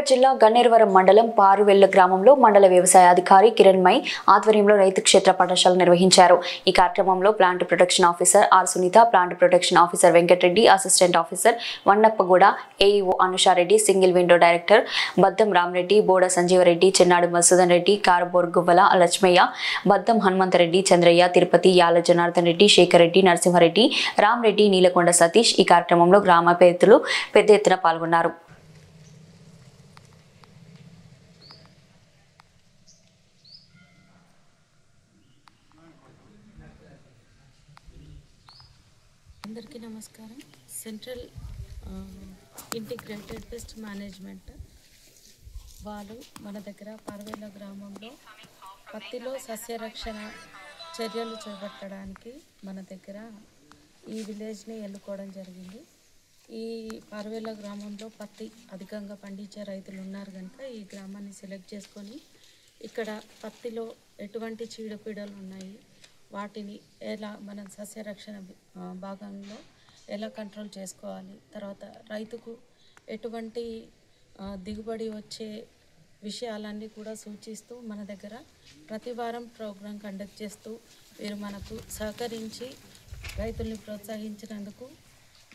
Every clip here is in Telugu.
కరీంనగర్ జిల్లా గన్నేరువరం మండలం పారువెల్లు గ్రామంలో మండల వ్యవసాయ అధికారి కిరణ్మయ్ ఆధ్వర్యంలో రైతు క్షేత్ర పాఠశాల నిర్వహించారు. ఈ కార్యక్రమంలో plant protection officer R Sunitha, plant protection officer Venkatareddy, assistant officer Vannappaguda, AEO Anushareddy, single window director Baddam Ramareddy, Boda Sanjeevareddy, Chennadu Masudan Reddy, కారబోర్ గువ్వల లక్ష్మయ్య, బద్దం హనుమంతరెడ్డి, చంద్రయ్య, తిరుపతి, యాల జనార్దన్ రెడ్డి, శేఖర్ రెడ్డి, నరసింహారెడ్డి, రామరెడ్డి, నీలకొండ సతీష్ ఈ కార్యక్రమంలో గ్రామ పెద్దలు పెద్ద ఎత్తున పాల్గొన్నారు. అందరికీ నమస్కారం. సెంట్రల్ ఇంటిగ్రేటెడ్ పెస్ట్ మేనేజ్మెంట్ వాళ్ళు మన దగ్గర పారువెల్లు గ్రామంలో పత్తిలో సస్యరక్షణ చర్యలు చేపట్టడానికి మన దగ్గర ఈ విలేజ్ని ఎన్నుకోవడం జరిగింది. ఈ పారువెల్లు గ్రామంలో పత్తి అధికంగా పండించే రైతులు ఉన్నారు కనుక ఈ గ్రామాన్ని సెలెక్ట్ చేసుకొని ఇక్కడ పత్తిలో ఎటువంటి చీడపీడలు ఉన్నాయి, వాటిని ఎలా మనం సస్యరక్షణ భాగంలో ఎలా కంట్రోల్ చేసుకోవాలి, తర్వాత రైతుకు ఎటువంటి దిగుబడి వచ్చే విషయాలన్నీ కూడా సూచిస్తూ మన దగ్గర ప్రతి వారం ప్రోగ్రాం కండక్ట్ చేస్తూ వీరు మనకు సహకరించి రైతుల్ని ప్రోత్సహించినందుకు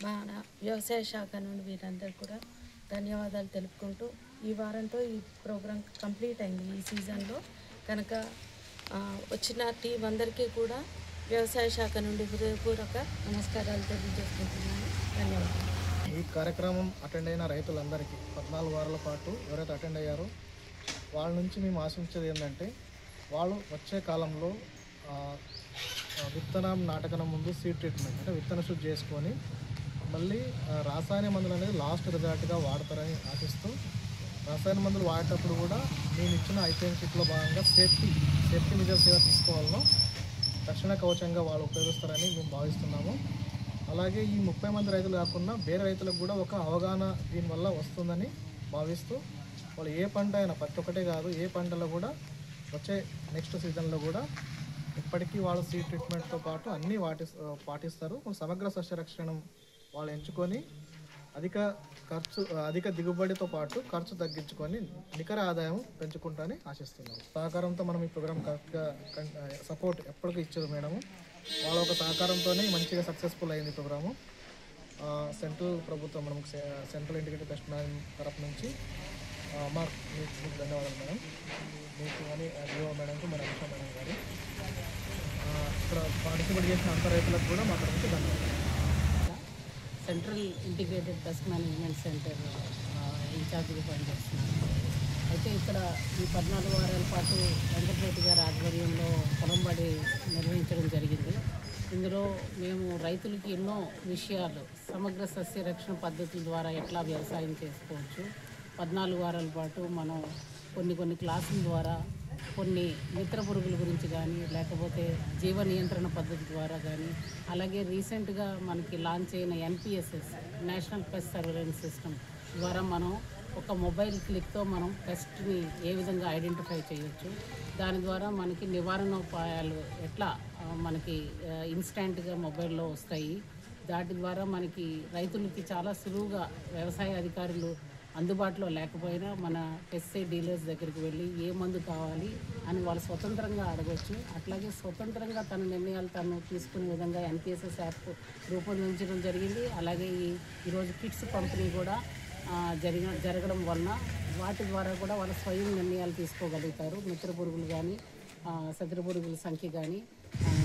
మన వ్యవసాయ శాఖ నుండి వీరందరూ కూడా ధన్యవాదాలు తెలుపుకుంటూ ఈ వారంతో ఈ ప్రోగ్రాం కంప్లీట్ అయింది. ఈ సీజన్లో కనుక వచ్చిన టీం అందరికీ కూడా వ్యవసాయ శాఖ నుండి హృదయపూర్వక నమస్కారాలు తెలియజేసుకుంటున్నాను. ధన్యవాదాలు. ఈ కార్యక్రమం అటెండ్ అయిన రైతులందరికీ 14 వారాల పాటు ఎవరైతే అటెండ్ అయ్యారో వాళ్ళ నుంచి మేము ఆశించేది ఏంటంటే వాళ్ళు వచ్చే కాలంలో విత్తనం నాటకం ముందు సీడ్ ట్రీట్మెంట్ అంటే విత్తన శుద్ధి చేసుకొని మళ్ళీ రసాయన మందులు అనేది లాస్ట్ రిజల్ట్గా వాడతారని ఆశిస్తూ రసాయన మందులు వాడేటప్పుడు కూడా మేము ఇచ్చిన ఐపీఎం కిట్లో భాగంగా సేఫ్టీ మెజర్స్ ఏదో తీసుకోవాలనో రక్షణ కవచంగా వాళ్ళు ఉపయోగిస్తారని మేము భావిస్తున్నాము. అలాగే ఈ 30 మంది రైతులు కాకుండా వేరే రైతులకు కూడా ఒక అవగాహన దీనివల్ల వస్తుందని భావిస్తూ వాళ్ళు ఏ పంట అయినా ప్రతి ఒక్కటే కాదు ఏ పంటలో కూడా వచ్చే నెక్స్ట్ సీజన్లో కూడా ఇప్పటికీ వాళ్ళు సీడ్ ట్రీట్మెంట్తో పాటు అన్నీ పాటిస్తారు. సమగ్ర సస్యరక్షణ వాళ్ళు ఎంచుకొని అధిక దిగుబడితో పాటు ఖర్చు తగ్గించుకొని నికర ఆదాయం పెంచుకుంటానని ఆశిస్తున్నాం. సహకారంతో మనం ఈ ప్రోగ్రామ్ కరెక్ట్గా సపోర్ట్ ఎప్పటికీ ఇచ్చారు మేడము. వాళ్ళ ఒక సహకారంతోనే మంచిగా సక్సెస్ఫుల్ అయింది ఈ ప్రోగ్రాము. సెంట్రల్ ప్రభుత్వం మనం సెంట్రల్ ఇంటిగ్రేటెడ్ పెస్ట్ మేనేజ్మెంట్ తరఫు నుంచి మీకు ధన్యవాదాలు మేడం. మీకు కానీ డిఓ మేడంకు మన అనుష మేడం గారు ఇక్కడ పార్టిసిపేట్ చేసిన అంత రైతులకు కూడా మా తరఫు నుంచి ధన్యవాదాలు. Central integrated pest management centre ఇన్ఛార్జ్గా పనిచేస్తున్నాను. అయితే ఇక్కడ ఈ 14 వారాల పాటు వెంకటరెడ్డి గారి ఆధ్వర్యంలో పొలంబడి నిర్వహించడం జరిగింది. ఇందులో మేము రైతులకి ఎన్నో విషయాలు సమగ్ర సస్య రక్షణ పద్ధతుల ద్వారా ఎట్లా వ్యవసాయం చేసుకోవచ్చు, 14 వారాల పాటు మనం కొన్ని క్లాసుల ద్వారా కొన్ని మిత్ర పురుగుల గురించి కానీ లేకపోతే జీవ నియంత్రణ పద్ధతి ద్వారా కానీ అలాగే రీసెంట్గా మనకి లాంచ్ అయిన NPSS national pest surveillance system ద్వారా మనం ఒక మొబైల్ క్లిక్తో మనం పెస్ట్ని ఏ విధంగా ఐడెంటిఫై చేయొచ్చు, దాని ద్వారా మనకి నివారణోపాయాలు ఎట్లా మనకి ఇన్స్టెంట్గా మొబైల్లో వస్తాయి. దాటి ద్వారా మనకి రైతులకి చాలా సులువుగా వ్యవసాయ అధికారులు అందుబాటులో లేకపోయినా మన పెస్టిసైడ్ డీలర్స్ దగ్గరికి వెళ్ళి ఏ మందు కావాలి అని వాళ్ళు స్వతంత్రంగా అడగవచ్చు. అట్లాగే స్వతంత్రంగా తన నిర్ణయాలు తను తీసుకునే విధంగా NPSS యాప్ రూపొందించడం జరిగింది. అలాగే ఈరోజు కిట్స్ పంపిణీ కూడా జరగడం వలన వాటి ద్వారా కూడా వాళ్ళ స్వయం నిర్ణయాలు తీసుకోగలుగుతారు. మిత్ర పురుగులు కానీ శత్రు పురుగుల సంఖ్య కానీ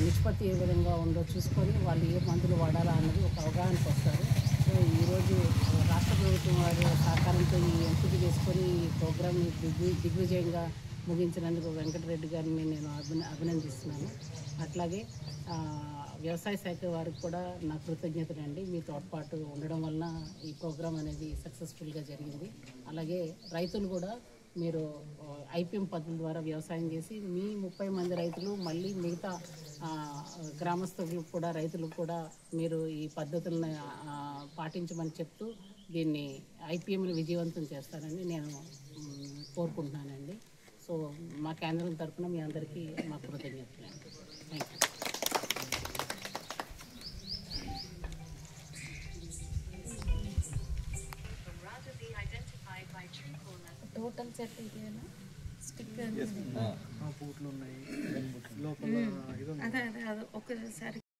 నిష్పత్తి ఏ విధంగా ఉందో చూసుకొని వాళ్ళు ఏ మందులు వాడాలా అన్నది ఒక అవగాహనకు వస్తారు. సో ఈరోజు రాష్ట్ర ప్రభుత్వం వారి సహకారంతో ఈ ఎంపిక చేసుకొని ఈ ప్రోగ్రామ్ని దిగ్విజయంగా ముగించినందుకు వెంకటరెడ్డి గారిని నేను అభినందిస్తున్నాను. అట్లాగే వ్యవసాయ శాఖ వారికి కూడా నా కృతజ్ఞతలు అండి. మీ తోడ్పాటు ఉండడం వలన ఈ ప్రోగ్రాం అనేది సక్సెస్ఫుల్గా జరిగింది. అలాగే రైతులు కూడా మీరు IPM పద్ధతి ద్వారా వ్యవసాయం చేసి మీ 30 మంది రైతులు మళ్ళీ మిగతా గ్రామస్తులకు కూడా రైతులకు కూడా మీరు ఈ పద్ధతులను పాటించమని చెప్తూ దీన్ని IPMని విజయవంతం చేస్తారని నేను కోరుకుంటున్నానండి. సో మా కేంద్రం తరఫున మీ అందరికీ మా కృతజ్ఞతలు అండి. Thank you. చెట్టు ఇదేనా స్టిక్ పూట్లు ఉన్నాయి లోపల ఇది ఉంది. అదే అదే అది ఒకసారి